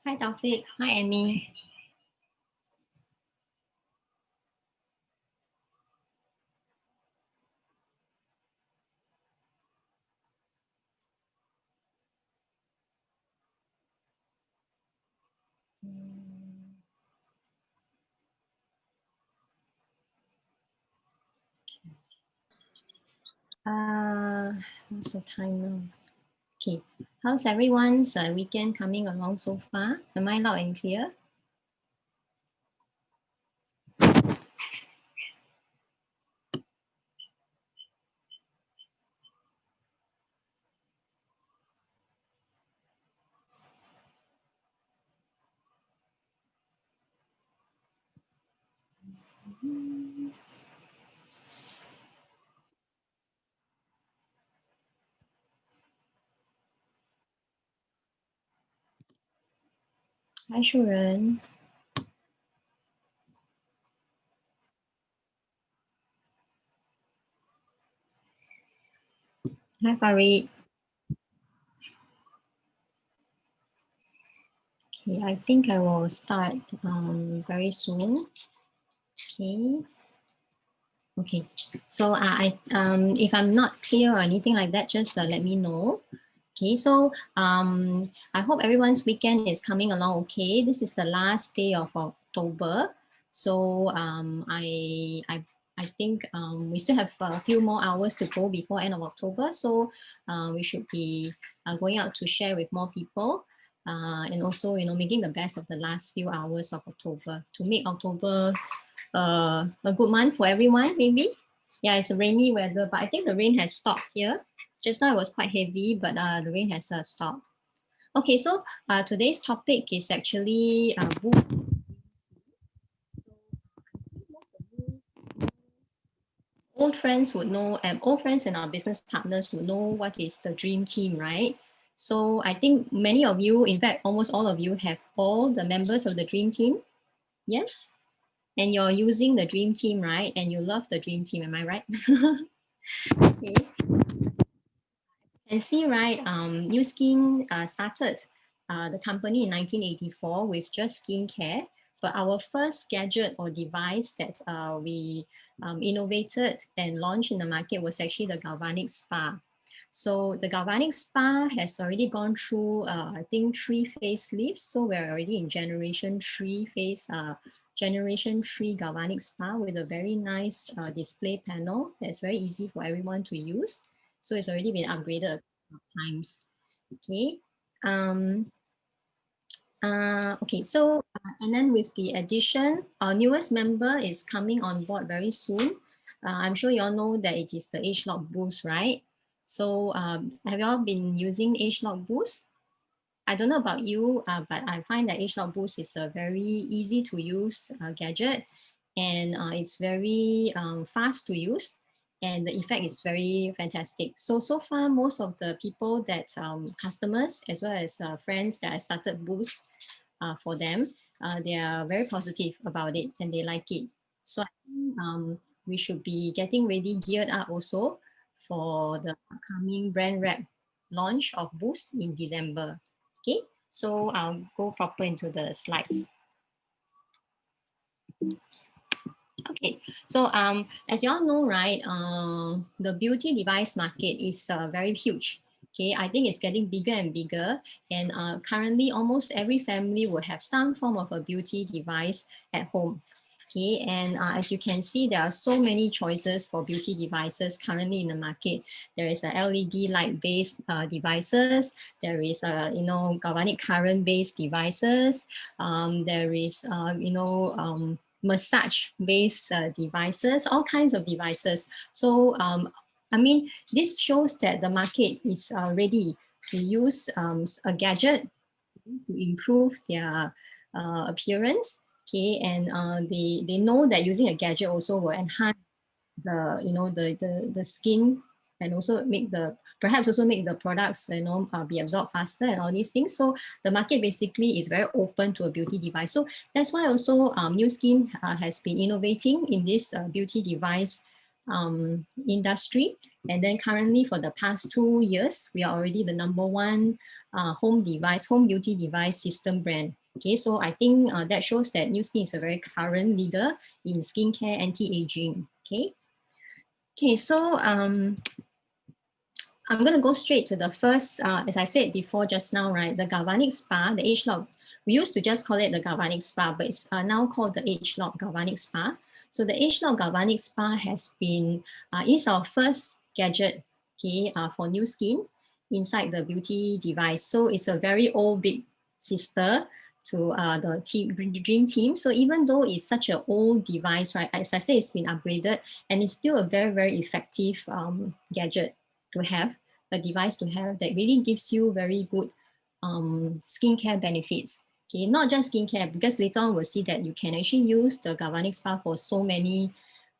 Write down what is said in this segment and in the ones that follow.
Hi, Taufik. Hi, Amy. What's the time now? Okay. How's everyone's weekend coming along so far? Am I loud and clear? Hi, Shuren. Hi, Farid. Okay, I think I will start very soon. Okay. Okay. So if I'm not clear or anything like that, just let me know. Okay, so I hope everyone's weekend is coming along okay. This is the last day of October. So I think we still have a few more hours to go before end of October. So we should be going out to share with more people. And also, making the best of the last few hours of October to make October a good month for everyone, maybe. Yeah, it's a rainy weather, but I think the rain has stopped here. Just now it was quite heavy, but the rain has stopped. Okay, so today's topic is actually book. Old friends would know, and old friends and our business partners would know what is the dream team, right? So I think many of you, in fact, almost all of you have all the members of the dream team. Yes? And you're using the dream team, right? And you love the dream team, am I right? Okay. And see, right, New Skin started the company in 1984 with just skincare. But our first gadget or device that we innovated and launched in the market was actually the Galvanic Spa. So the Galvanic Spa has already gone through, I think, 3 facelifts. So we're already in generation three Galvanic Spa with a very nice display panel that's very easy for everyone to use. So it's already been upgraded times. Okay. Um, okay, so and then with the addition, our newest member is coming on board very soon. I'm sure you all know that it is the AgeLock Boost, right? So have you all been using AgeLock Boost? I don't know about you, but I find that AgeLock Boost is a very easy to use gadget, and it's very fast to use, and the effect is very fantastic. So far, most of the people that customers as well as friends that I started Boost for them, they are very positive about it and they like it. So I think we should be getting ready, geared up also for the upcoming brand rep launch of Boost in December. Okay, so I'll go proper into the slides. Okay, so as you all know, right, the beauty device market is very huge. Okay, I think it's getting bigger and bigger, and currently almost every family will have some form of a beauty device at home. Okay, and as you can see, there are so many choices for beauty devices currently in the market. There is a LED light-based devices. There is galvanic current-based devices. There is massage-based devices, all kinds of devices. So I mean, this shows that the market is ready to use a gadget to improve their appearance. Okay, and they know that using a gadget also will enhance the skin, and also make the perhaps also make the products be absorbed faster and all these things. So the market basically is very open to a beauty device. So that's why also New Skin has been innovating in this beauty device industry. And then currently for the past 2 years, we are already the #1 home beauty device system brand. Okay, so I think that shows that Nu Skin is a very current leader in skincare anti-aging. Okay, so I'm going to go straight to the first, as I said before just now, right, the Galvanic Spa, the ageLOC. We used to just call it the Galvanic Spa, but it's now called the ageLOC Galvanic Spa. So the ageLOC Galvanic Spa has been, is our first gadget, okay, for Nu Skin inside the beauty device. So it's a very old big sister to the Dream Team. So even though it's such an old device, right, as I said, it's been upgraded and it's still a very, very effective gadget to have, a device to have that really gives you very good skincare benefits. Okay, not just skincare, because later on we'll see that you can actually use the Galvanic Spa for so many,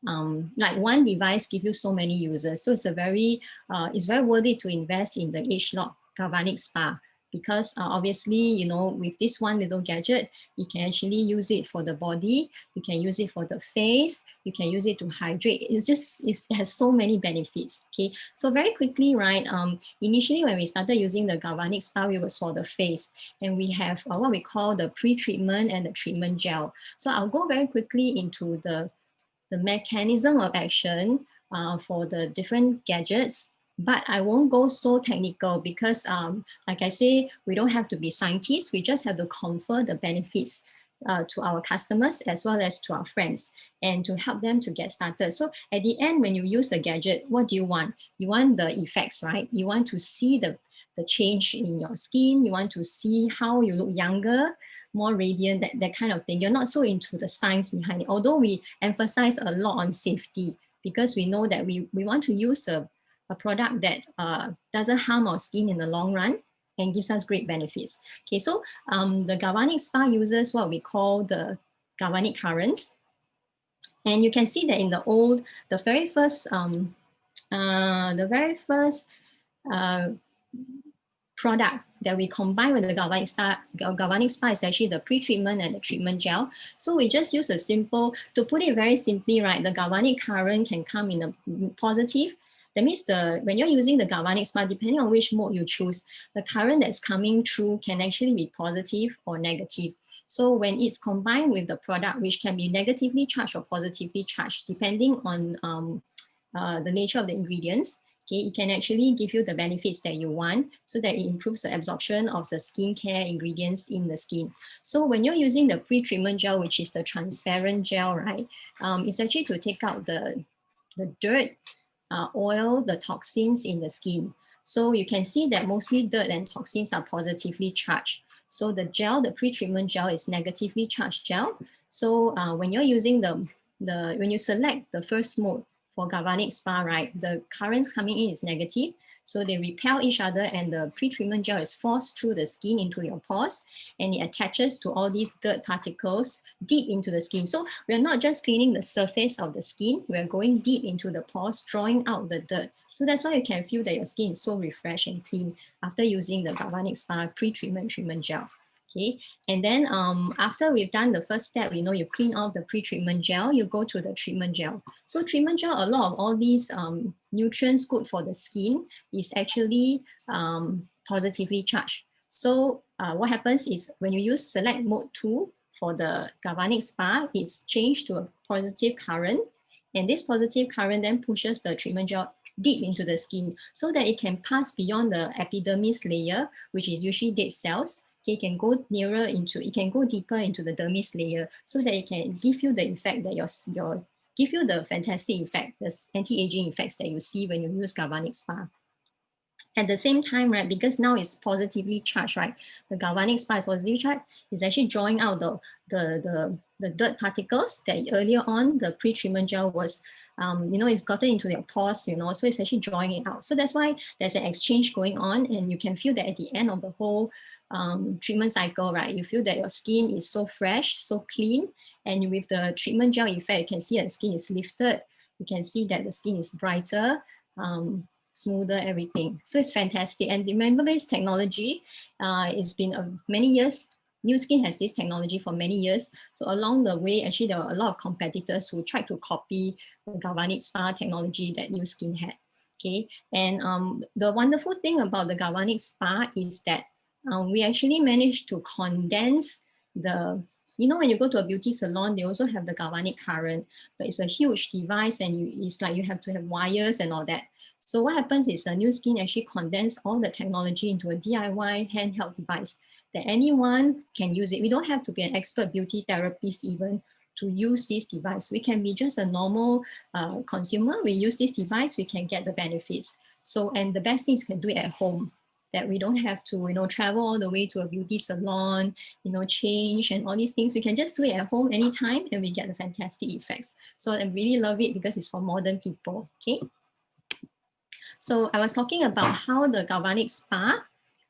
like one device give you so many users. So it's very worth it to invest in the ageLOC Galvanic Spa, because obviously, you know, with this one little gadget, you can actually use it for the body, you can use it for the face, you can use it to hydrate. It has so many benefits. Okay, so very quickly, right, initially when we started using the Galvanic Spa, it was for the face, and we have what we call the pre-treatment and the treatment gel. So I'll go very quickly into the mechanism of action for the different gadgets, but I won't go so technical because, like I say, we don't have to be scientists. We just have to confer the benefits to our customers as well as to our friends, and to help them to get started. So at the end, when you use the gadget, what do you want? You want the effects, right? You want to see the change in your skin. You want to see how you look younger, more radiant, that kind of thing. You're not so into the science behind it, although we emphasize a lot on safety, because we know that we want to use a product that doesn't harm our skin in the long run and gives us great benefits. Okay, so the Galvanic Spa uses what we call the galvanic currents. And you can see that in the very first product that we combine with the Galvanic Spa is actually the pre-treatment and the treatment gel. So we just use a simple, to put it very simply, right, the galvanic current can come in a positive. That means when you're using the Galvanic Spa, depending on which mode you choose, the current that's coming through can actually be positive or negative. So when it's combined with the product, which can be negatively charged or positively charged, depending on the nature of the ingredients, okay, it can actually give you the benefits that you want, so that it improves the absorption of the skincare ingredients in the skin. So when you're using the pre-treatment gel, which is the transparent gel, right, it's actually to take out the dirt, oil, the toxins in the skin. So you can see that mostly dirt and toxins are positively charged. So the gel, the pre-treatment gel, is negatively charged gel. So when you're using when you select the first mode for Galvanic Spa, right, the currents coming in is negative. So they repel each other, and the pre-treatment gel is forced through the skin into your pores, and it attaches to all these dirt particles deep into the skin. So we're not just cleaning the surface of the skin, we're going deep into the pores, drawing out the dirt. So that's why you can feel that your skin is so refreshed and clean after using the Galvanic Spa pre-treatment treatment gel. Okay, and then after we've done the first step, you know, you clean off the pre-treatment gel, you go to the treatment gel. So treatment gel, a lot of all these nutrients good for the skin is actually positively charged. So what happens is when you use select mode 2 for the Galvanic Spa, it's changed to a positive current. And this positive current then pushes the treatment gel deep into the skin so that it can pass beyond the epidermis layer, which is usually dead cells. It can go it can go deeper into the dermis layer, so that it can give you the effect that give you the fantastic effect, the anti-aging effects that you see when you use Galvanic Spa. At the same time, right, because now it's positively charged, right, the Galvanic Spa is positively charged, it's actually drawing out the dirt particles that earlier on the pre-treatment gel was, you know, it's gotten into their pores, you know, so it's actually drawing it out. So that's why there's an exchange going on, and you can feel that at the end of the whole treatment cycle, right, you feel that your skin is so fresh, so clean, and with the treatment gel effect, you can see that the skin is lifted, you can see that the skin is brighter, smoother, everything. So it's fantastic. And remember, this technology, it's been many years Nu Skin has this technology for many years. So along the way, actually, there were a lot of competitors who tried to copy the galvanic spa technology that Nu Skin had. Okay, and the wonderful thing about the galvanic spa is that we actually managed to condense the, you know, when you go to a beauty salon, they also have the galvanic current, but it's a huge device and it's like you have to have wires and all that. So what happens is the Nu Skin actually condense all the technology into a DIY handheld device that anyone can use it. We don't have to be an expert beauty therapist even to use this device. We can be just a normal consumer. We use this device, we can get the benefits. So, and the best thing is you can do it at home, that we don't have to, you know, travel all the way to a beauty salon, you know, change and all these things. We can just do it at home anytime and we get the fantastic effects. So I really love it because it's for modern people, okay? So I was talking about how the galvanic spa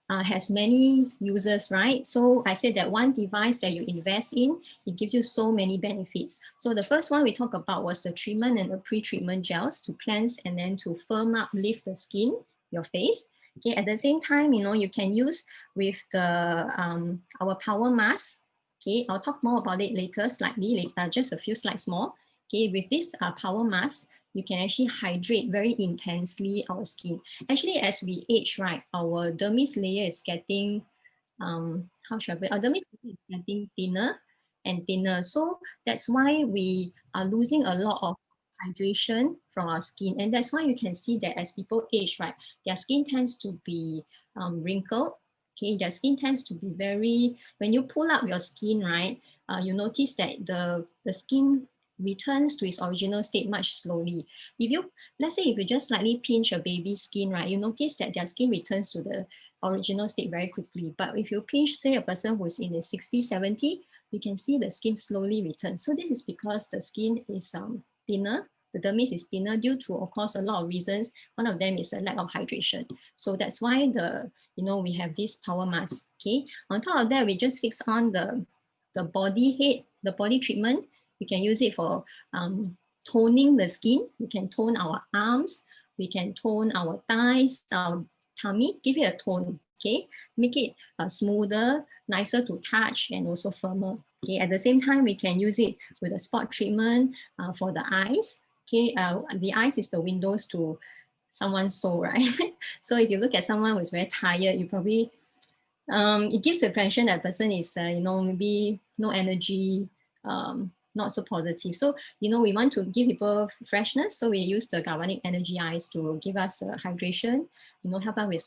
has many users, right? So I said that one device that you invest in, it gives you so many benefits. So the first one we talked about was the treatment and the pre-treatment gels to cleanse and then to firm up, lift the skin, your face. Okay, at the same time, you know, you can use with the our power mask. Okay, I'll talk more about it later, slightly, just a few slides more. Okay, with this power mask, you can actually hydrate very intensely our skin. Actually, as we age, right, our dermis layer is getting, how should I put it? Our dermis layer is getting thinner and thinner. So that's why we are losing a lot of hydration from our skin. And that's why you can see that as people age, right, their skin tends to be wrinkled. Okay, their skin tends to be very, when you pull up your skin, right, you notice that the skin returns to its original state much slowly. If you, let's say if you just slightly pinch a baby's skin, right, you notice that their skin returns to the original state very quickly. But if you pinch, say, a person who's in his 60, 70, you can see the skin slowly return. So this is because the skin is thinner. The dermis is thinner due to, of course, a lot of reasons. One of them is a lack of hydration. So that's why we have this power mask. Okay. On top of that, we just fix on the body head, the body treatment. We can use it for toning the skin. We can tone our arms. We can tone our thighs, our tummy, give it a tone, okay? Make it smoother, nicer to touch, and also firmer. Okay, at the same time, we can use it with a spot treatment for the eyes. Okay, the eyes is the windows to someone's soul, right? So if you look at someone who's very tired, you probably, it gives the impression that person is, maybe no energy, not so positive. So, we want to give people freshness. So we use the galvanic energy eyes to give us hydration, help us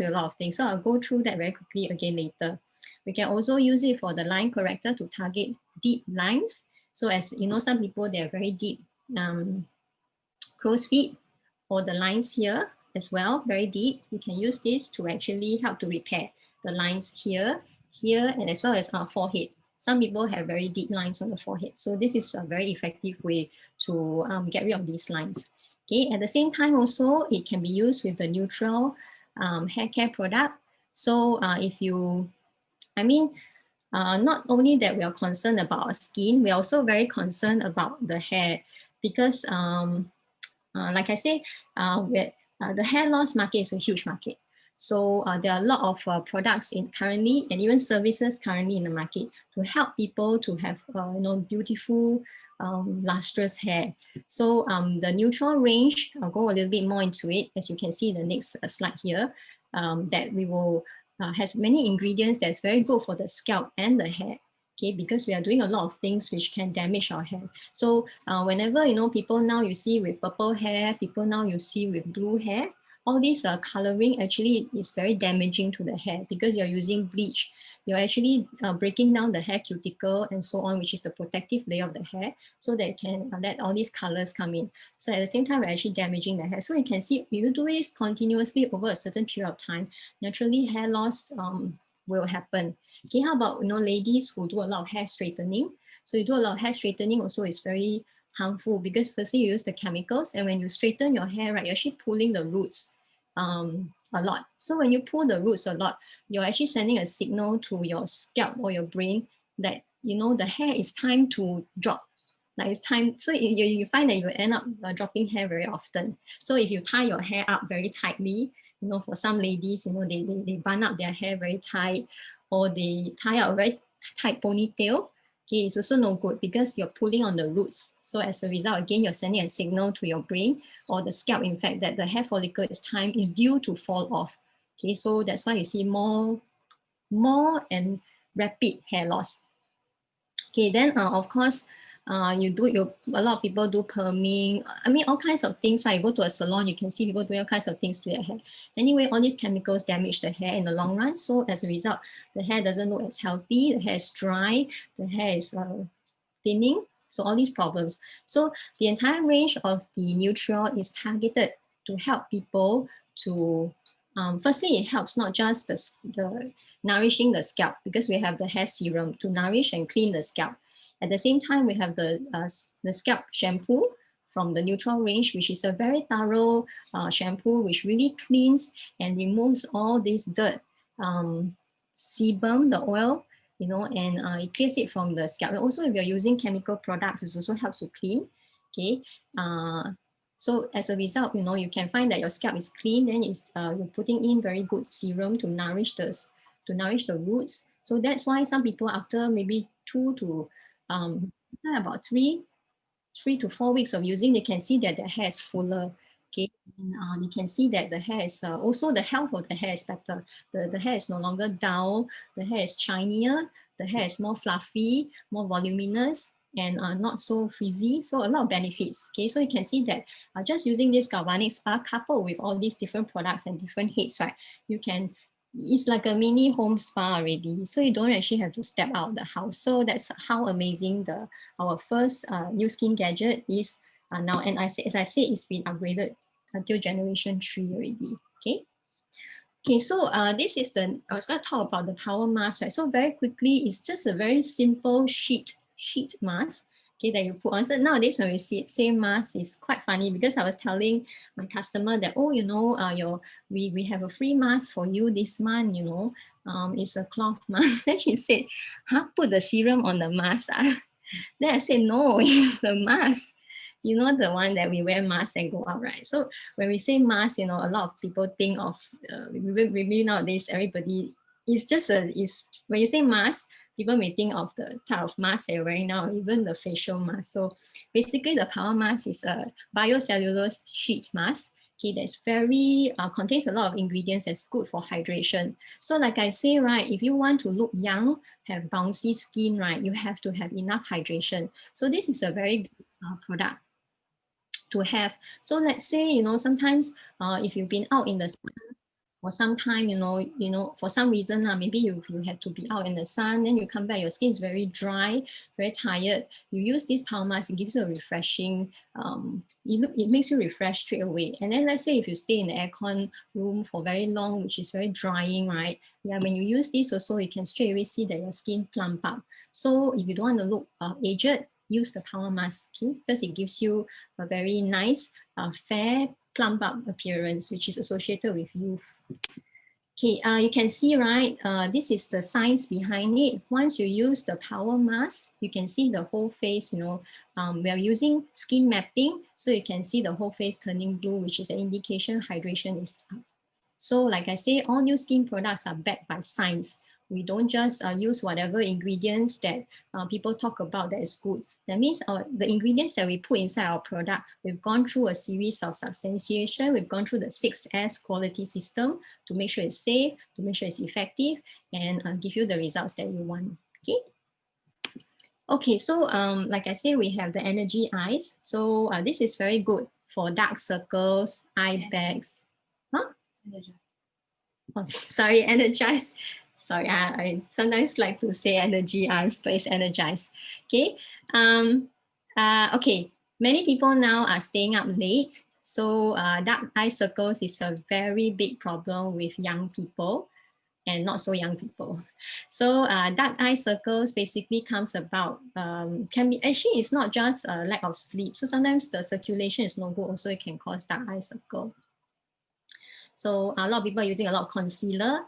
with a lot of things. So I'll go through that very quickly again later. We can also use it for the line corrector to target deep lines. So as you know, some people, they're very deep crow's feet or the lines here as well, very deep. You can use this to actually help to repair the lines here, and as well as our forehead. Some people have very deep lines on the forehead. So this is a very effective way to get rid of these lines. Okay, at the same time also, it can be used with the neutral hair care product. So if you, not only that we are concerned about our skin, we're also very concerned about the hair because like I say, the hair loss market is a huge market. So there are a lot of products currently and even services currently in the market to help people to have beautiful, lustrous hair. So the neutral range, I'll go a little bit more into it, as you can see in the next slide here, that we will has many ingredients that's very good for the scalp and the hair. Okay, because we are doing a lot of things which can damage our hair. So whenever, people now you see with purple hair, people now you see with blue hair, all this coloring actually is very damaging to the hair because you're using bleach. You're actually breaking down the hair cuticle and so on, which is the protective layer of the hair, so that it can let all these colors come in. So at the same time, we're actually damaging the hair. So you can see if you do this continuously over a certain period of time, naturally hair loss will happen. Okay, how about ladies who do a lot of hair straightening? So you do a lot of hair straightening also is very harmful because firstly you use the chemicals, and when you straighten your hair, right, you're actually pulling the roots a lot. So when you pull the roots a lot, you're actually sending a signal to your scalp or your brain that the hair is time to drop. Like it's time. So you find that you end up dropping hair very often. So if you tie your hair up very tightly, for some ladies, they bun up their hair very tight, or they tie up very tight ponytail, okay, it's also no good because you're pulling on the roots. So as a result, again, you're sending a signal to your brain or the scalp, in fact, that the hair follicle is due to fall off. Okay, so that's why you see more and rapid hair loss. Okay, then of course, a lot of people do perming. I mean, all kinds of things, right? You go to a salon, you can see people doing all kinds of things to their hair. Anyway, all these chemicals damage the hair in the long run. So as a result, the hair doesn't look as healthy, the hair is dry, the hair is thinning. So all these problems. So the entire range of the Nutriol is targeted to help people to, firstly, it helps not just the nourishing the scalp, because we have the hair serum to nourish and clean the scalp. At the same time, we have the scalp shampoo from the Nutriol range, which is a very thorough shampoo, which really cleans and removes all this dirt, sebum, the oil, you know, and it clears it from the scalp. And also, if you're using chemical products, it also helps to clean. Okay. So as a result, you know, you can find that your scalp is clean. Then it's you're putting in very good serum to nourish the roots. So that's why some people after maybe about 3 to 4 weeks of using, they can see that their hair is fuller. Okay, and you can see that the hair is also the health of the hair is better. The hair is no longer dull. The hair is shinier. The hair is more fluffy, more voluminous, and not so frizzy. So a lot of benefits. Okay, so you can see that just using this galvanic spa coupled with all these different products and different heads, right? It's like a mini home spa already. So you don't actually have to step out of the house. So that's how amazing our first new skin gadget is now. And as I said, it's been upgraded until generation 3 already. Okay. Okay, so this is I was going to talk about the power mask, right? So very quickly, it's just a very simple sheet mask, okay, that you put on. So nowadays when we say mask, it's quite funny because I was telling my customer that, oh, you know, we have a free mask for you this month, you know, it's a cloth mask. Then she said, huh, put the serum on the mask. Then I said, no, it's the mask. You know, the one that we wear mask and go out, right? So when we say mask, you know, a lot of people think of, maybe nowadays, everybody, when you say mask, people may think of the type of mask they're wearing now, even the facial mask. So basically the power mask is a biocellulose sheet mask. Okay, that's very, contains a lot of ingredients that's good for hydration. So like I say, right, if you want to look young, have bouncy skin, right, you have to have enough hydration. So this is a very good product to have. So let's say, you know, sometimes if you've been out in the sun for some time, you know, for some reason, maybe you have to be out in the sun, then you come back, your skin is very dry, very tired. You use this power mask, it gives you a refreshing, it makes you refresh straight away. And then let's say if you stay in the aircon room for very long, which is very drying, right? Yeah, when you use this also, you can straight away see that your skin plump up. So if you don't want to look aged, use the power mask, okay? Because it gives you a very nice, fair, plump up appearance, which is associated with youth. Okay, you can see, right, this is the science behind it. Once you use the power mask, you can see the whole face, you know, we are using skin mapping, so you can see the whole face turning blue, which is an indication hydration is up. So like I say, all new skin products are backed by science. We don't just use whatever ingredients that people talk about that is good. That means the ingredients that we put inside our product, we've gone through a series of substantiation. We've gone through the 6S quality system to make sure it's safe, to make sure it's effective, and give you the results that you want. Okay. Okay, so like I said, we have the Energy Eyes. So this is very good for dark circles, eye bags. Huh? Oh, sorry, energize. Sorry, I sometimes like to say energy eyes, but it's energize. Okay. Okay. Many people now are staying up late. So dark eye circles is a very big problem with young people and not so young people. So dark eye circles basically comes about, can be, actually it's not just a lack of sleep. So sometimes the circulation is no good, also it can cause dark eye circle. So a lot of people are using a lot of concealer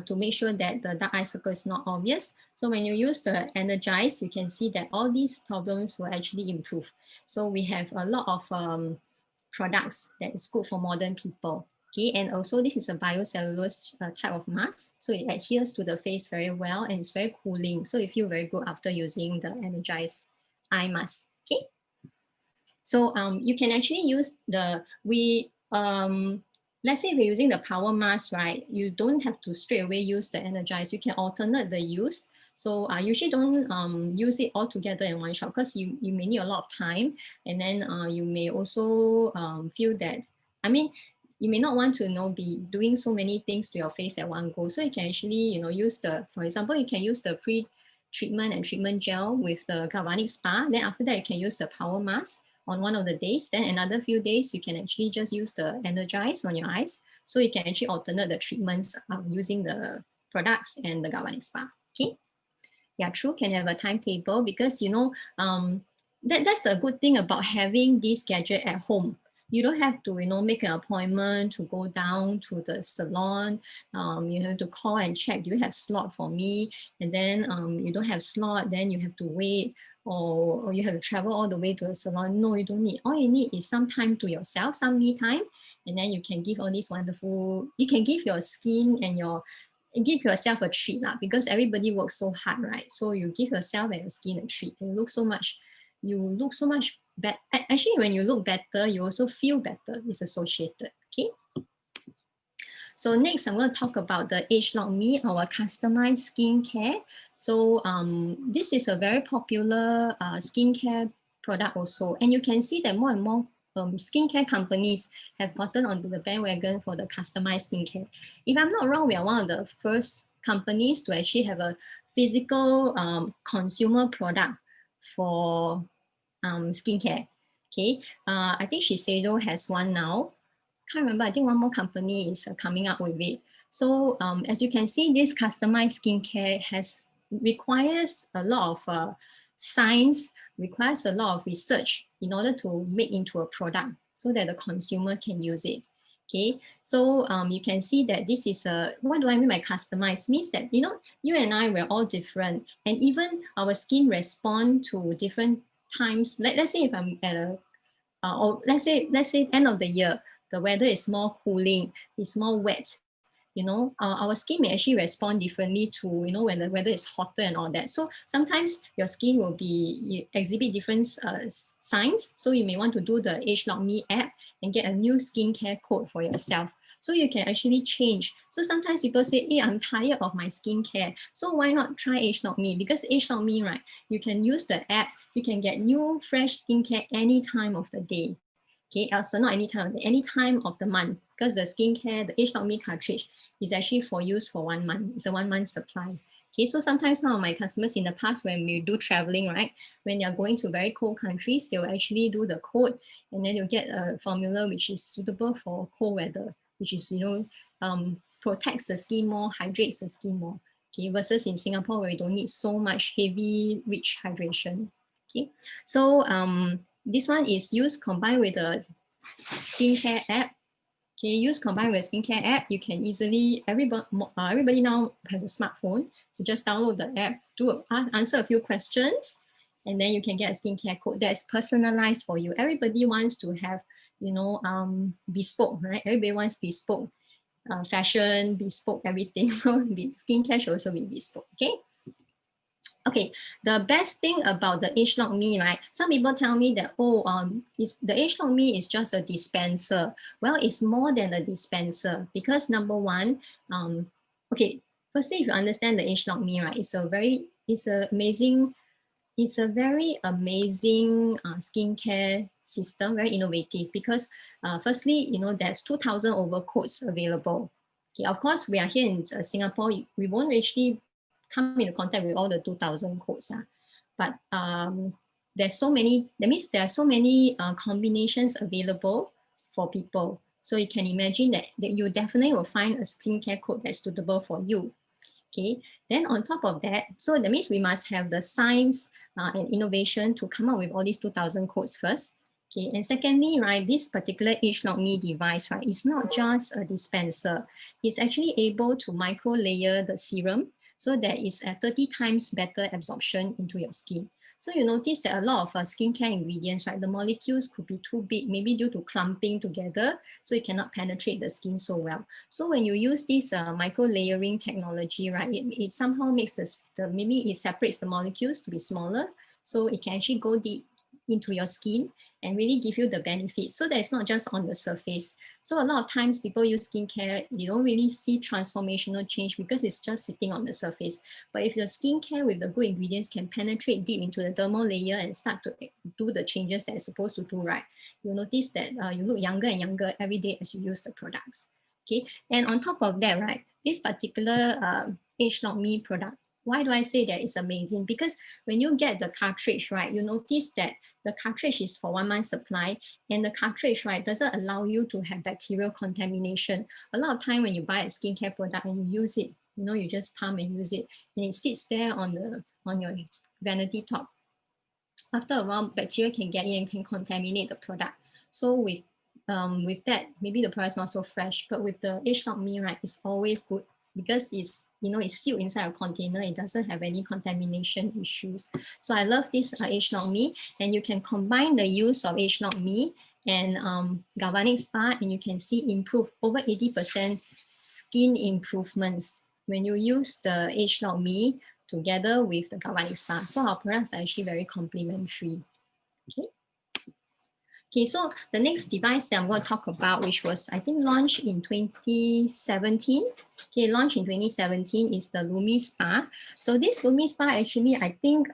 to make sure that the dark eye circle is not obvious. So when you use the Energize, you can see that all these problems will actually improve. So we have a lot of products that is good for modern people. Okay, and also this is a biocellulose type of mask, so it adheres to the face very well and it's very cooling. So you feel very good after using the Energize eye mask. Okay, so you can actually use let's say we're using the power mask, right? You don't have to straight away use the Energize. You can alternate the use. So I usually don't use it all together in one shot because you may need a lot of time, and then you may also feel that, I mean, you may not want to be doing so many things to your face at one go. So you can actually use for example, you can use the pre-treatment and treatment gel with the galvanic spa. Then after that, you can use the power mask on one of the days. Then another few days, you can actually just use the Energize on your eyes. So you can actually alternate the treatments using the products and the galvanic spa. Okay. Yeah, true, can have a timetable because that's a good thing about having this gadget at home. You don't have to make an appointment to go down to the salon. You have to call and check, do you have slot for me? And then you don't have slot, then you have to wait, or you have to travel all the way to the salon. No, you don't need. All you need is some time to yourself, some me time, and then you can give all these wonderful, you can give your skin and give yourself a treat because everybody works so hard, right? So you give yourself and your skin a treat. You look so much better. Actually, when you look better, you also feel better. It's associated, okay? So next, I'm going to talk about the ageLOC Me, our customized skincare. So this is a very popular skincare product also. And you can see that more and more skincare companies have gotten onto the bandwagon for the customized skincare. If I'm not wrong, we are one of the first companies to actually have a physical consumer product for skincare. Okay, I think Shiseido has one now. Can't remember, I think one more company is coming up with it. So as you can see, this customized skincare requires a lot of science, requires a lot of research in order to make into a product so that the consumer can use it. Okay, so you can see that this is what do I mean by customized? Means that, you and I, we're all different, and even our skin respond to different times. Let's say if I'm at or let's say end of the year, the weather is more cooling, it's more wet, our skin may actually respond differently to, when the weather is hotter and all that. So sometimes your skin will exhibit different signs. So you may want to do the ageLOC Me app and get a new skincare code for yourself. So you can actually change. So sometimes people say, hey, I'm tired of my skincare. So why not try ageLOC Me? Because ageLOC Me, right, you can use the app, you can get new fresh skincare any time of the day. Okay, also not any time of the day, any time of the month, because the skincare, the ageLOC Me cartridge is actually for use for 1 month. It's a 1 month supply. Okay, so sometimes some of my customers in the past, when we do traveling, right, when you're going to very cold countries, they'll actually do the code, and then you'll get a formula which is suitable for cold weather, which is, protects the skin more, hydrates the skin more. Okay, versus in Singapore where you don't need so much heavy, rich hydration. Okay, so this one is used combined with a skincare app. Okay, use combined with skincare app, you can easily, everybody now has a smartphone. You just download the app, answer a few questions, and then you can get a skincare code that's personalized for you. Everybody wants to have, bespoke, right? Everybody wants bespoke fashion, bespoke everything. So skincare should also be bespoke, okay? Okay, the best thing about the ageLOC Me, right? Some people tell me that, the ageLOC Me is just a dispenser. Well, it's more than a dispenser because number one, okay, firstly, if you understand the ageLOC Me, right, it's a very amazing skincare system, very innovative because firstly, there's 2,000 over codes available. Okay, of course, we are here in Singapore, we won't actually come into contact with all the 2,000 codes. But there's so many, that means there are so many combinations available for people. So you can imagine that you definitely will find a skincare code that's suitable for you. Okay, then on top of that, so that means we must have the science and innovation to come up with all these 2,000 codes first. Okay, and secondly, right, this particular ageLOC Me device, right, is not just a dispenser. It's actually able to micro layer the serum so that it's at 30 times better absorption into your skin. So you notice that a lot of skincare ingredients, right, the molecules could be too big, maybe due to clumping together, so it cannot penetrate the skin so well. So when you use this micro layering technology, right, it somehow makes maybe it separates the molecules to be smaller, so it can actually go deep into your skin and really give you the benefits. So that it's not just on the surface. So a lot of times people use skincare, you don't really see transformational change because it's just sitting on the surface. But if your skincare with the good ingredients can penetrate deep into the dermal layer and start to do the changes that it's supposed to do, right, you'll notice that you look younger and younger every day as you use the products. Okay, and on top of that, right, this particular ageLOC Me product, why do I say that it's amazing? Because when you get the cartridge, right, you notice that the cartridge is for 1 month supply, and the cartridge, right, doesn't allow you to have bacterial contamination. A lot of time when you buy a skincare product and you use it, you know, you just pump and use it, and it sits there on your vanity top. After a while, bacteria can get in and can contaminate the product. So with that, maybe the product is not so fresh, but with the ageLOC Me, right, it's always good because it's, you know, it's sealed inside a container. It doesn't have any contamination issues. So I love this ageLOC Me, and you can combine the use of ageLOC Me and Galvanic Spa, and you can see improve over 80% skin improvements when you use the ageLOC Me together with the Galvanic Spa. So our products are actually very complementary. Okay. Okay, so the next device that I'm going to talk about, which was, I think, launched in 2017. Okay, launched in 2017 is the Lumi Spa. So this Lumi Spa actually, I think,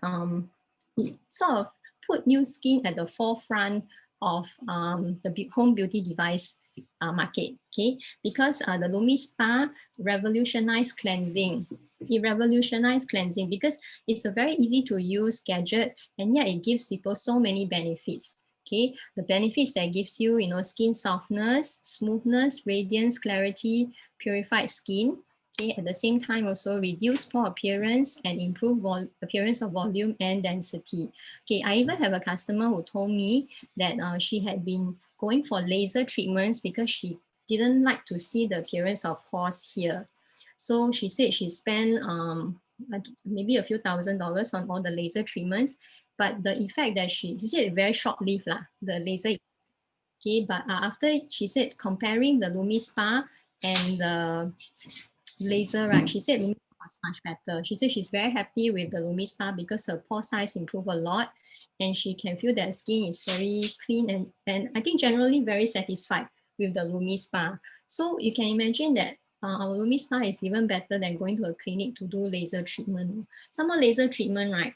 it sort of put Nu Skin at the forefront of the home beauty device market. Okay, because the Lumi Spa revolutionized cleansing. It revolutionized cleansing because it's a very easy to use gadget, and yet it gives people so many benefits. Okay, the benefits that gives you, you know, skin softness, smoothness, radiance, clarity, purified skin. Okay, at the same time also reduce pore appearance and improve appearance of volume and density. Okay, I even have a customer who told me that she had been going for laser treatments because she didn't like to see the appearance of pores here. So she said she spent maybe a few $1,000s on all the laser treatments, but the effect that she said very short-lived lah, the laser. Okay, but after she said comparing the Lumi Spa and the laser, right, she said Lumi Spa was much better. She said she's very happy with the Lumi Spa because her pore size improved a lot, and she can feel that skin is very clean, and I think generally very satisfied with the Lumi Spa. So you can imagine that our Lumi Spa is even better than going to a clinic to do laser treatment. Some more laser treatment, right,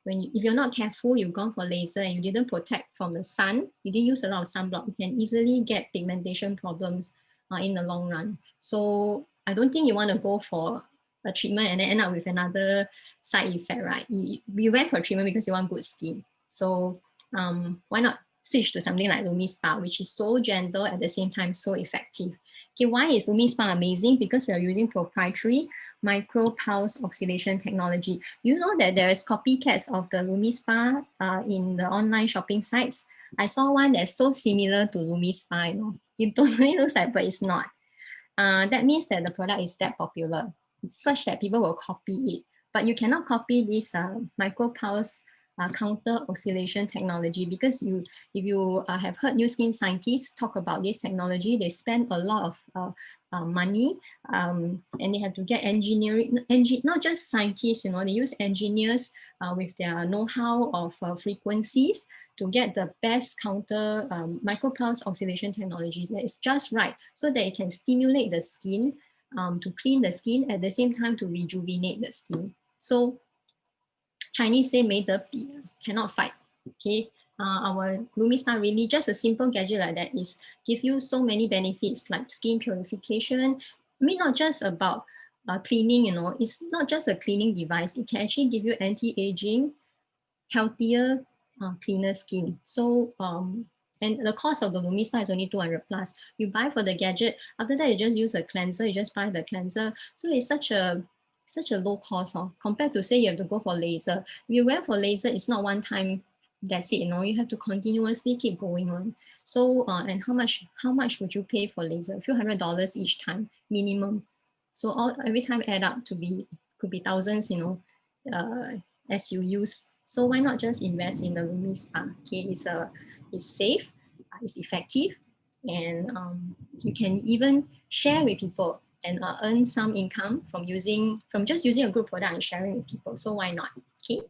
if you're not careful, you've gone for laser and you didn't protect from the sun, you didn't use a lot of sunblock, you can easily get pigmentation problems in the long run. So I don't think you want to go for a treatment and then end up with another side effect, right? You went for treatment because you want good skin. So why not switch to something like Lumi Spa, which is so gentle at the same time so effective. Okay, why is Lumi Spa amazing? Because we are using proprietary micro pulse oxidation technology. You know that there is copycats of the Lumi Spa in the online shopping sites. I saw one that's so similar to Lumi Spa, you know. It totally looks like, but it's not. That means that the product is that popular, such that people will copy it. But you cannot copy this micro pulse counter oscillation technology because if you have heard Nu Skin scientists talk about this technology, they spend a lot of money and they have to get not just scientists, you know, they use engineers with their know-how of frequencies to get the best counter micropulse oscillation technologies that is just right so that it can stimulate the skin to clean the skin at the same time to rejuvenate the skin. So Chinese say 没得比, cannot fight. Okay, our Lumi Spa really just a simple gadget like that is give you so many benefits like skin purification. I mean, not just about cleaning, you know, it's not just a cleaning device. It can actually give you anti-aging, healthier, cleaner skin. So and the cost of the Lumi Spa is only 200 plus. You buy for the gadget, after that you just use a cleanser, you just buy the cleanser. So it's such a low cost compared to say you have to go for laser. If you went for laser, it's not one time, that's it, you know, you have to continuously keep going on. So and how much would you pay for laser? A few $100s each time minimum. So every time add up could be thousands, you know, as you use So why not just invest in the Lumi Spa? Okay, it's safe, it's effective, and you can even share with people and earn some income from just using a good product and sharing with people. So why not? Okay.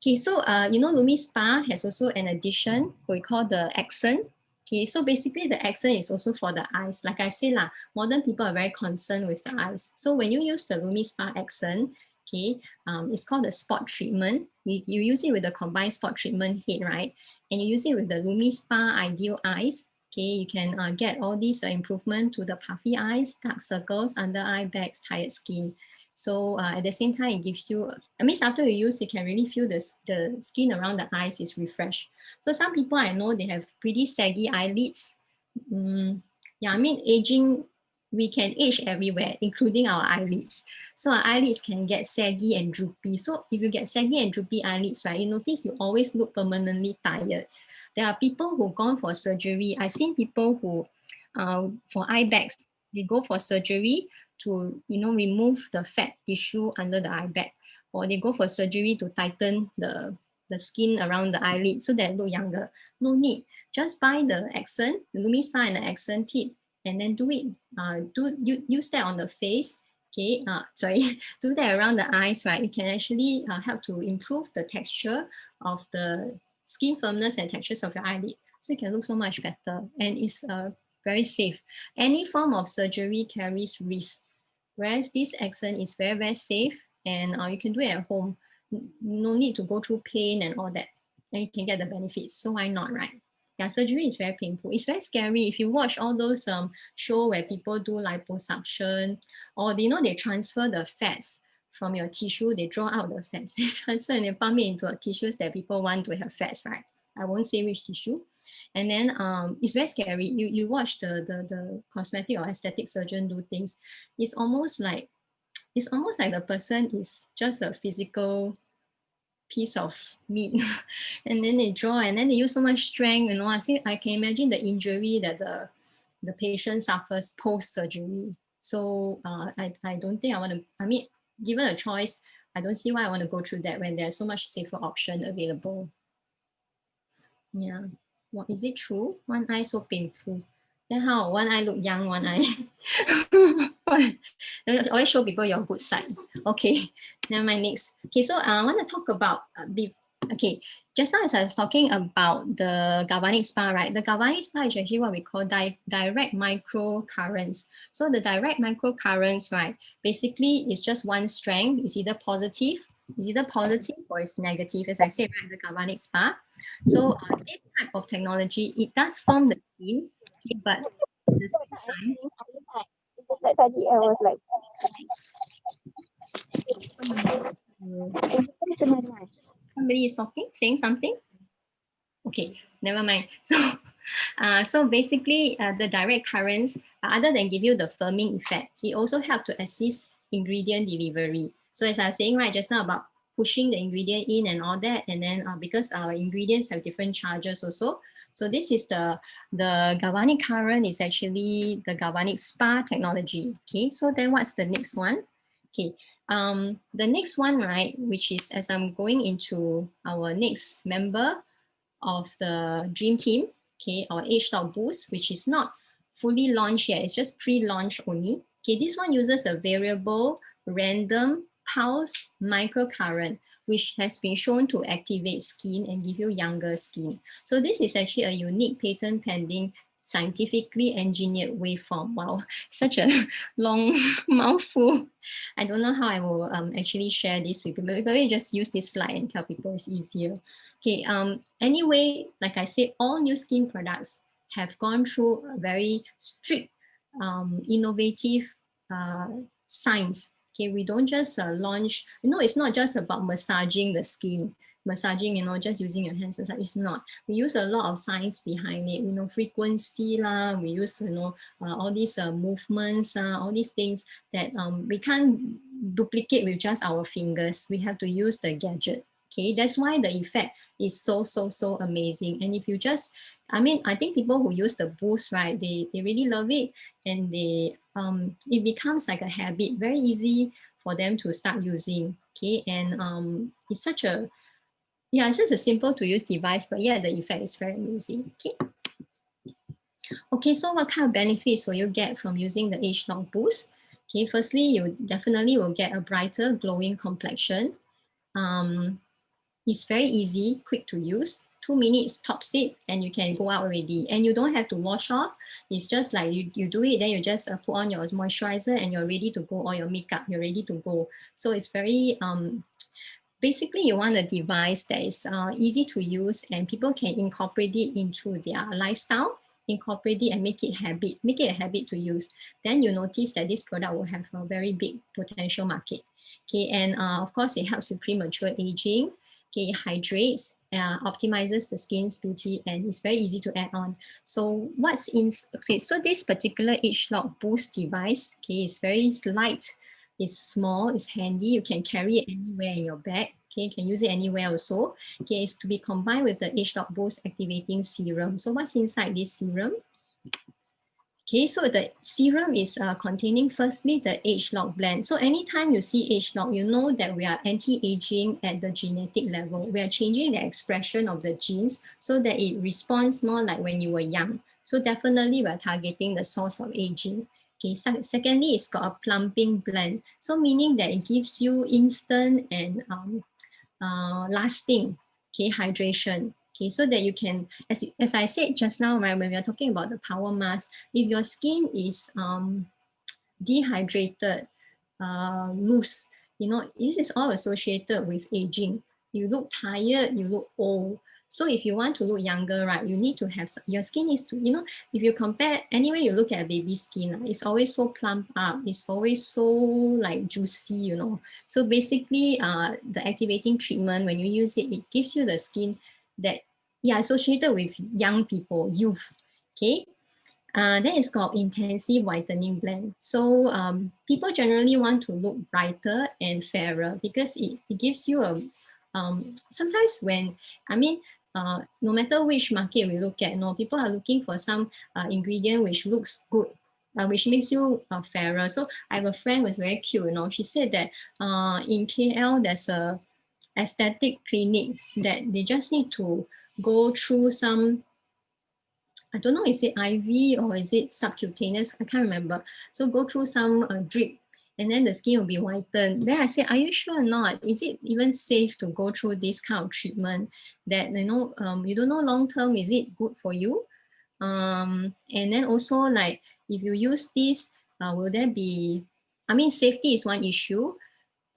Okay, so you know, Lumi Spa has also an addition we call the accent. Okay, so basically the accent is also for the eyes. Like I said, modern people are very concerned with the eyes. So when you use the Lumi Spa accent, okay, it's called the spot treatment. You use it with the combined spot treatment head, right? And you use it with the Lumi Spa Ideal Eyes. Okay, you can get all these improvement to the puffy eyes, dark circles, under eye bags, tired skin. So at the same time, it gives you, I mean, after you use, you can really feel the skin around the eyes is refreshed. So some people I know, they have pretty saggy eyelids. Yeah, I mean, aging, we can age everywhere, including our eyelids. So our eyelids can get saggy and droopy. So if you get saggy and droopy eyelids, right, you notice you always look permanently tired. There are people who've gone for surgery. I've seen people who, for eye bags, they go for surgery to remove the fat tissue under the eye bag, or they go for surgery to tighten the skin around the eyelid so that it look younger. No need. Just buy the accent, the Lumi Spa and the accent tip, and then do it. Use that on the face. Okay, sorry, do that around the eyes, right? It can actually help to improve the texture of the skin firmness and textures of your eyelid. So it can look so much better, and it's very safe. Any form of surgery carries risk, whereas this accent is very, very safe, and you can do it at home. No need to go through pain and all that. And you can get the benefits. So why not, right? Yeah, surgery is very painful. It's very scary. If you watch all those show where people do liposuction, or they transfer the fats from your tissue, they draw out the fats, they transfer and they pump it into tissues that people want to have fats, right? I won't say which tissue. And then it's very scary. You watch the cosmetic or aesthetic surgeon do things. It's almost like the person is just a physical piece of meat. And then they draw, and then they use so much strength. I think I can imagine the injury that the patient suffers post surgery. So I don't think I want to. I mean, given a choice, I don't see why I want to go through that when there's so much safer option available. Yeah. What is it true? One eye so painful. Then how? One eye look young, one eye. Always show people your good side. Okay. Now my next. Okay, so I want to talk about okay. Just now as I was talking about the galvanic spa, right? The galvanic spa is actually what we call direct microcurrents. So the direct microcurrents, right? Basically, it's just one strength. It's either positive or it's negative. As I said, right, the galvanic spa. So this type of technology, it does form the skin, okay, but at the same time, It's just like tadi I was like, somebody is talking, saying something. Okay, never mind. So basically, the direct currents, other than give you the firming effect, it also help to assist ingredient delivery. So as I was saying right just now about pushing the ingredient in and all that, and then because our ingredients have different charges also. So this is the galvanic current is actually the galvanic spa technology. Okay, so then what's the next one? Okay, the next one, right, which is as I'm going into our next member of the dream team, okay, our H-Dog Boost, which is not fully launched yet, it's just pre-launch only. Okay, this one uses a variable random pulse microcurrent, which has been shown to activate skin and give you younger skin. So this is actually a unique patent pending scientifically engineered waveform. Wow, such a long mouthful. I don't know how I will actually share this with people. Maybe just use this slide and tell people it's easier. Okay, anyway, like I said, all new skin products have gone through a very strict, innovative science. Okay, we don't just launch, it's not just about massaging the skin, just using your hands. It's not. We use a lot of science behind it, frequency lah, we use, all these movements, all these things that we can't duplicate with just our fingers. We have to use the gadget. Okay, that's why the effect is so amazing. And if you just, I think people who use the Boost, right, they really love it, and it becomes like a habit, very easy for them to start using. Okay, and it's such a Yeah, it's just a simple to use device, but yeah, the effect is very amazing. Okay. Okay, so what kind of benefits will you get from using the Age Lock Boost? Okay, firstly, you definitely will get a brighter, glowing complexion. It's very easy, quick to use. 2 minutes tops it, and you can go out already. And you don't have to wash off. It's just like you do it, then you just put on your moisturizer and you're ready to go, or your makeup, you're ready to go. So it's very, basically you want a device that is easy to use and people can incorporate it into their lifestyle, incorporate it and make it a habit to use. Then you notice that this product will have a very big potential market. Okay, and of course it helps with premature aging. Okay, it hydrates, optimizes the skin's beauty, and it's very easy to add on. So what's in, okay, so this particular Age Lock Boost device, okay, is very light, it's small, it's handy, you can carry it anywhere in your bag. Okay, you can use it anywhere also. Okay, it's to be combined with the Age Lock Boost Activating Serum. So what's inside this serum? Okay, so the serum is containing firstly the Age Lock blend. So anytime you see Age Lock, you know that we are anti-aging at the genetic level. We are changing the expression of the genes so that it responds more like when you were young. So definitely we're targeting the source of aging. Okay, secondly, it's got a plumping blend. So meaning that it gives you instant and lasting, okay, hydration. Okay, so that you can, as I said just now, right, when we are talking about the power mask, if your skin is dehydrated, loose, you know, this is all associated with aging. You look tired, you look old. So if you want to look younger, right, you need to have, your skin is to, you know, if you compare, anyway, you look at a baby skin, it's always so plump up, it's always so like juicy, you know. So basically, the activating treatment, when you use it, it gives you the skin that, yeah, associated with young people, youth, okay? Then it's called intensive whitening blend. So people generally want to look brighter and fairer because it gives you a, sometimes when, I mean, no matter which market we look at, no, people are looking for some ingredient which looks good, which makes you fairer. So I have a friend who's very cute, you know, she said that in KL, there's a aesthetic clinic that they just need to go through some, I don't know, is it IV or is it subcutaneous? I can't remember. So go through some drip and then the skin will be whitened. Then I said, are you sure or not? Is it even safe to go through this kind of treatment that, you know, you don't know long term, is it good for you? And then also like, if you use this, will there be, I mean, safety is one issue.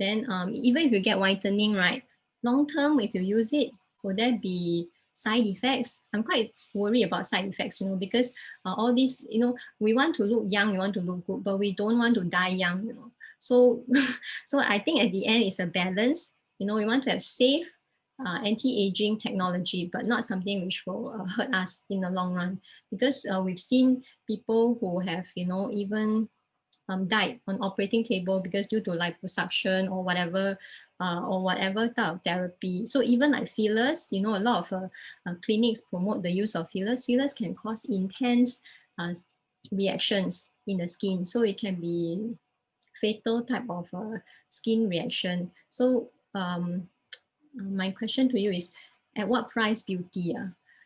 Then even if you get whitening, right, long term, if you use it, will there be side effects? I'm quite worried about side effects, you know, because all these, you know, we want to look young, we want to look good, but we don't want to die young, you know. So, so I think at the end it's a balance. You know, we want to have safe anti-aging technology, but not something which will hurt us in the long run. Because we've seen people who have, you know, even died on operating table because due to liposuction or whatever type of therapy. So even like fillers, you know, a lot of clinics promote the use of fillers. Fillers can cause intense reactions in the skin. So it can be fatal type of skin reaction. So my question to you is, at what price beauty?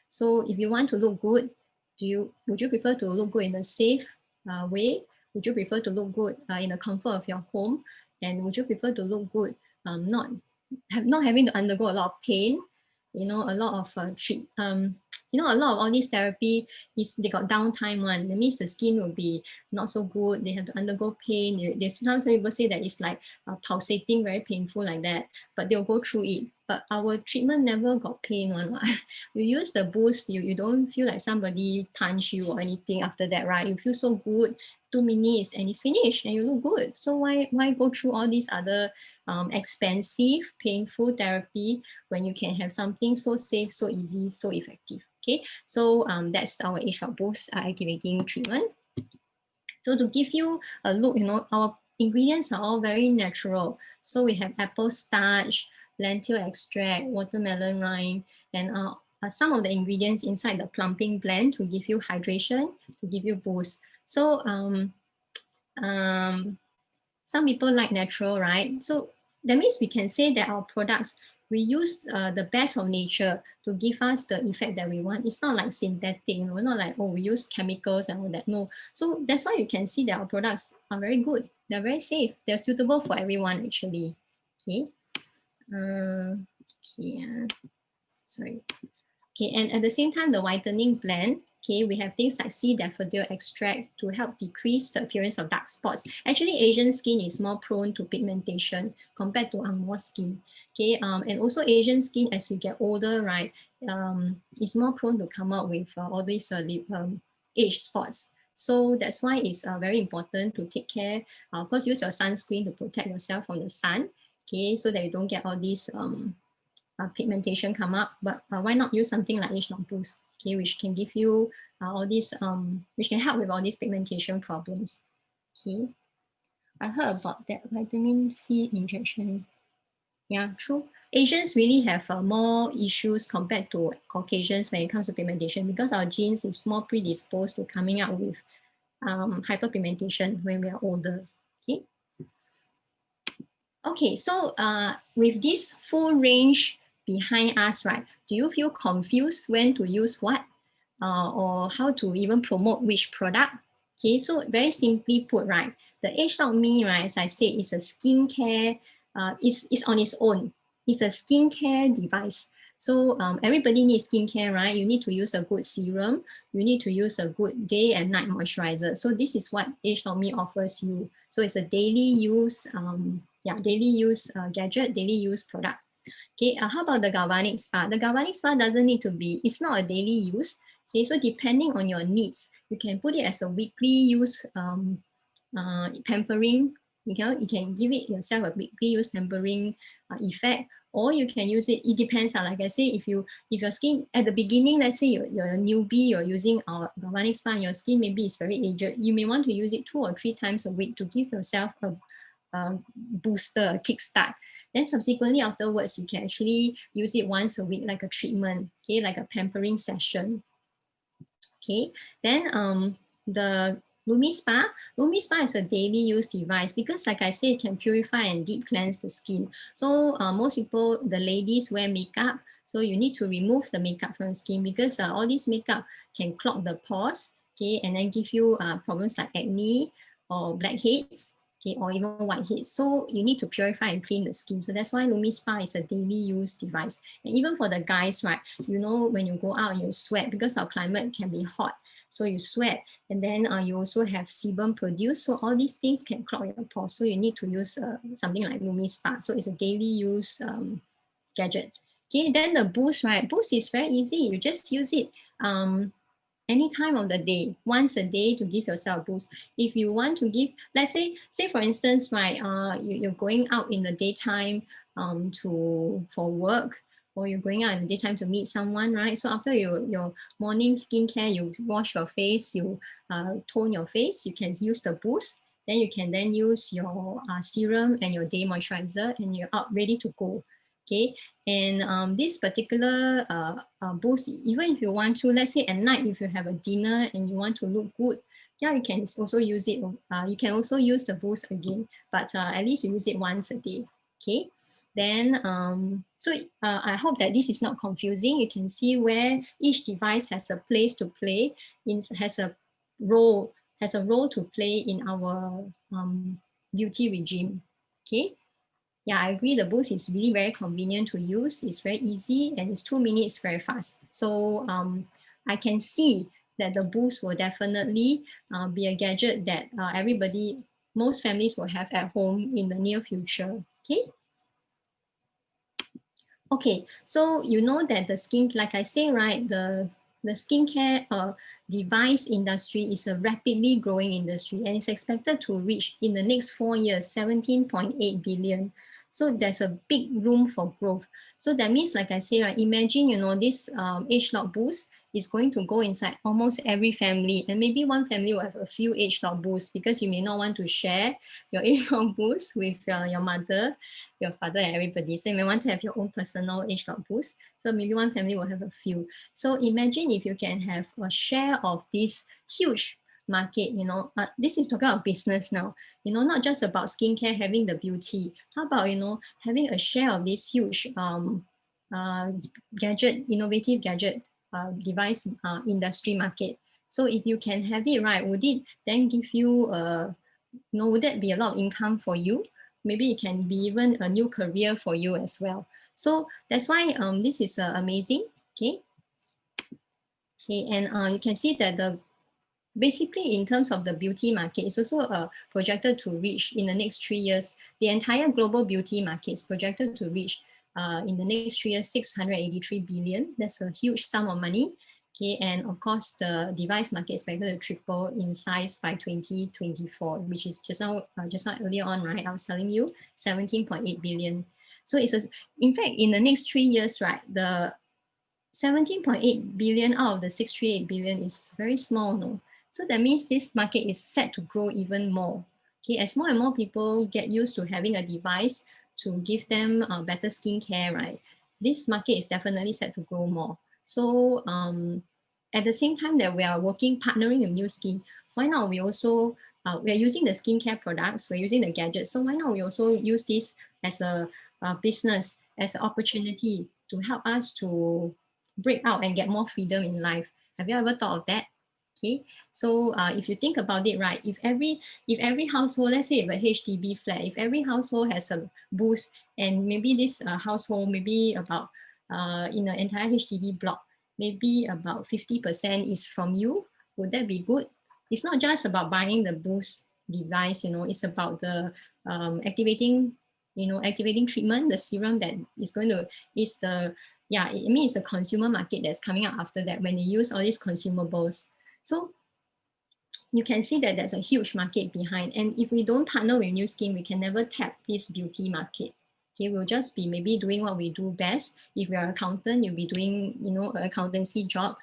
So if you want to look good, would you prefer to look good in a safe way? Would you prefer to look good in the comfort of your home? And would you prefer to look good not having to undergo a lot of pain? You know, a lot of you know, a lot of all this therapy is they got downtime one. That means the skin will be not so good. They have to undergo pain. There's sometimes some people say that it's like pulsating, very painful like that, but they'll go through it. But our treatment never got pain one. You use the boost, you don't feel like somebody punch you or anything after that, right? You feel so good, 2 minutes and it's finished and you look good. So why go through all these other expensive, painful therapy when you can have something so safe, so easy, so effective? Okay, so that's our Age Lock Boost activating treatment. So to give you a look, you know, our ingredients are all very natural. So we have apple starch, lentil extract, watermelon rind, and some of the ingredients inside the plumping blend to give you hydration, to give you boost. So some people like natural, right? So that means we can say that our products we use the best of nature to give us the effect that we want. It's not like synthetic, you know, not like, oh, we use chemicals and all that. No. So that's why you can see that our products are very good. They're very safe. They're suitable for everyone, actually. Okay. Sorry. Okay, and at the same time, the whitening blend, okay, we have things like sea daffodil extract to help decrease the appearance of dark spots. Actually, Asian skin is more prone to pigmentation compared to Angmoh skin. Okay, and also Asian skin, as we get older, right, is more prone to come out with all these age spots. So that's why it's very important to take care. Of course, use your sunscreen to protect yourself from the sun. Okay, so that you don't get all these pigmentation come up, but why not use something like ageLOC Boost, okay, which can give you all these, which can help with all these pigmentation problems. Okay, I heard about that vitamin C injection. Yeah, true. Asians really have more issues compared to Caucasians when it comes to pigmentation because our genes is more predisposed to coming out with hyperpigmentation when we are older. Okay. Okay, so with this full range behind us, right, do you feel confused when to use what or how to even promote which product? Okay, so very simply put, right, the ageLOC Me, right, as I said, is a skincare, is on its own. It's a skincare device. So everybody needs skincare, right? You need to use a good serum. You need to use a good day and night moisturizer. So this is what ageLOC Me offers you. So it's a daily use, daily use gadget, daily use product. Okay, how about the galvanic spa? The galvanic spa doesn't need to be, it's not a daily use. See, so depending on your needs, you can put it as a weekly use pampering. You can give it yourself a weekly use pampering effect, or you can use it. It depends on, like I say, if your skin at the beginning, let's say you're a newbie, you're using our galvanic spa, and your skin maybe is very aged, you may want to use it 2 or 3 times a week to give yourself a booster, a kickstart. Then subsequently afterwards, you can actually use it once a week, like a treatment, okay, like a pampering session. Okay, then the LumiSpa is a daily use device because, like I said, it can purify and deep cleanse the skin. So most people, the ladies, wear makeup. So you need to remove the makeup from the skin because all this makeup can clog the pores, okay, and then give you problems like acne or blackheads, okay, or even whiteheads. So you need to purify and clean the skin. So that's why LumiSpa is a daily use device. And even for the guys, right, you know, when you go out and you sweat, because our climate can be hot, so you sweat, and then you also have sebum produced. So all these things can clog your pores. So you need to use something like LumiSpa. So it's a daily use gadget. Okay, then the boost, right? Boost is very easy. You just use it any time of the day, once a day, to give yourself a boost. If you want to give, let's say for instance, right, you're going out in the daytime for work, or you're going out in the daytime to meet someone, right? So after your morning skincare, you wash your face, you tone your face, you can use the boost. Then you can then use your serum and your day moisturizer, and you're out ready to go. Okay, and this particular boost, even if you want to, let's say at night, if you have a dinner and you want to look good, yeah, you can also use it. You can also use the boost again, but at least you use it once a day. Okay, then I hope that this is not confusing. You can see where each device has a place to play, has a role to play in our beauty regime. Okay. Yeah, I agree. The boost is really very convenient to use. It's very easy and it's 2 minutes very fast. So I can see that the boost will definitely be a gadget that most families will have at home in the near future. Okay. Okay, so you know that the skin, like I say, right, the skincare device industry is a rapidly growing industry, and it's expected to reach in the next 4 years 17.8 billion. So there's a big room for growth. So that means, like I say, right, imagine, you know, this ageLOC Boost is going to go inside almost every family, and maybe one family will have a few ageLOC Boosts because you may not want to share your ageLOC Boost with your mother, your father, and everybody. So you may want to have your own personal ageLOC Boost. So maybe one family will have a few. So imagine if you can have a share of this huge market, this is talking about business now, not just about skincare, having the beauty. How about, having a share of this huge innovative gadget device industry market? So if you can have it, right, would it then give you, would that be a lot of income for you? Maybe it can be even a new career for you as well. So that's why this is amazing, okay? Okay, and you can see that basically in terms of the beauty market, it's also projected to reach in the next 3 years, the entire global beauty market is projected to reach in the next 3 years, 683 billion. That's a huge sum of money. Okay, and of course, the device market is expected to triple in size by 2024, which is just now earlier on, right? I was telling you 17.8 billion. So in fact, in the next 3 years, right, the 17.8 billion out of the 638 billion is very small, no? So that means this market is set to grow even more. Okay, as more and more people get used to having a device to give them better skincare, right? This market is definitely set to grow more. So at the same time that we are partnering with Nu Skin, why not we also, we are using the skincare products, we're using the gadgets, so why not we also use this as a business, as an opportunity to help us to break out and get more freedom in life? Have you ever thought of that? Okay, so if you think about it, right, if every household, let's say if a HDB flat, if every household has a boost, and maybe this household, maybe about in the entire HDB block, maybe about 50% is from you, would that be good? It's not just about buying the boost device, it's about the activating treatment, the serum that is going to, is the, yeah, I mean, it's a consumer market that's coming up after that when they use all these consumables. So you can see that there's a huge market behind. And if we don't partner with Nu Skin, we can never tap this beauty market. Okay, we'll just be maybe doing what we do best. If you're an accountant, you'll be doing, an accountancy job,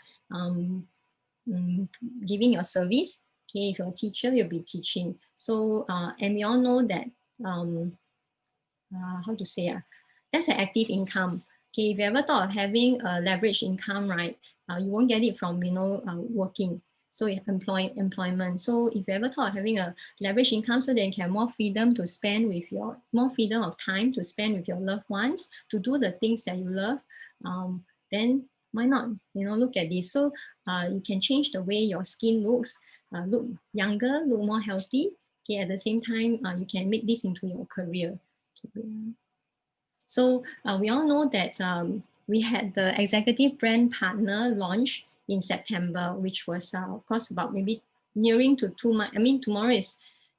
giving your service. Okay, if you're a teacher, you'll be teaching. So, and we all know that, how to say, that's an active income. Okay, if you ever thought of having a leverage income, right, you won't get it from, working. So employment. So if you ever thought of having a leverage income, so then you can have more freedom to spend with more freedom of time to spend with your loved ones, to do the things that you love, then why not, look at this. So you can change the way your skin looks, look younger, look more healthy. Okay, at the same time, you can make this into your career. So we all know that we had the executive brand partner launch in September, which was of course about maybe nearing to 2 months. I mean, tomorrow is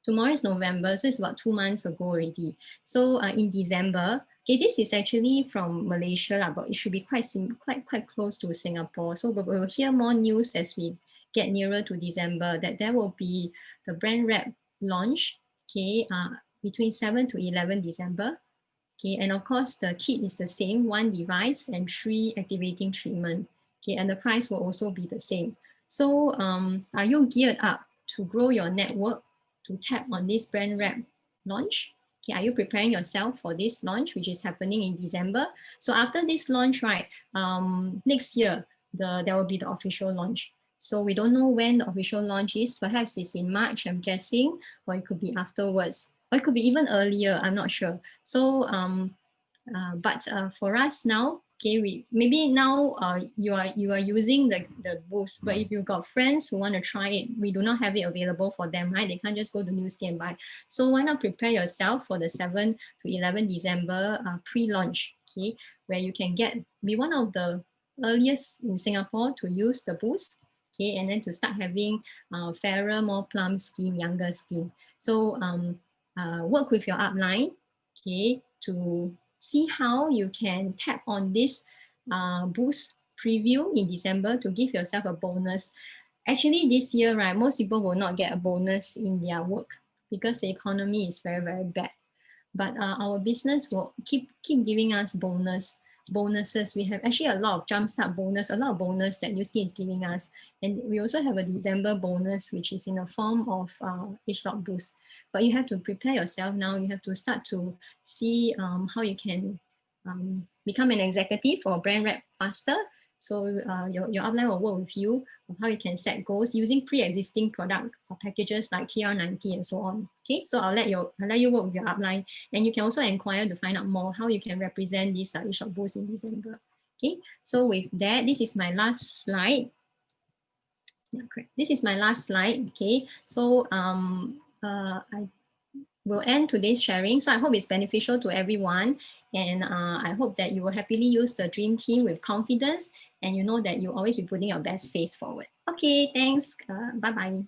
November, so it's about 2 months ago already. So in December, okay, this is actually from Malaysia, but it should be quite close to Singapore. So we'll hear more news as we get nearer to December, that there will be the brand rep launch, okay, between 7 to 11 December. Okay, and of course the kit is the same, 1 device and 3 activating treatment. Okay, and the price will also be the same. So are you geared up to grow your network to tap on this brand rep launch? Okay, are you preparing yourself for this launch, which is happening in December? So after this launch, right, next year, there will be the official launch. So we don't know when the official launch is. Perhaps it's in March, I'm guessing, or it could be afterwards. Or it could be even earlier, I'm not sure. So, but for us now, okay, maybe now you are using the boost, but if you've got friends who want to try it, we do not have it available for them, right? They can't just go to Nu Skin and buy. So why not prepare yourself for the 7 to 11 December pre-launch, okay, where you can be one of the earliest in Singapore to use the boost, okay, and then to start having fairer, more plump skin, younger skin. So work with your upline, okay, to see how you can tap on this boost preview in December to give yourself a bonus. Actually, this year, right, most people will not get a bonus in their work because the economy is very, very bad. But our business will keep giving us bonuses. We have actually a lot of jumpstart bonus, a lot of bonus that Nu Skin is giving us. And we also have a December bonus, which is in the form of HLOC boost. But you have to prepare yourself now. You have to start to see how you can become an executive or brand rep faster. So your upline will work with you on how you can set goals using pre-existing product or packages like TR90 and so on. Okay, so I'll let you work with your upline, and you can also inquire to find out more how you can represent this eShop Boost in December. Okay, so with that, this is my last slide. Yeah, correct. This is my last slide. Okay, so I will end today's sharing. So I hope it's beneficial to everyone. And I hope that you will happily use the Dream Team with confidence, and you know that you'll always be putting your best face forward. Okay, thanks. Bye-bye.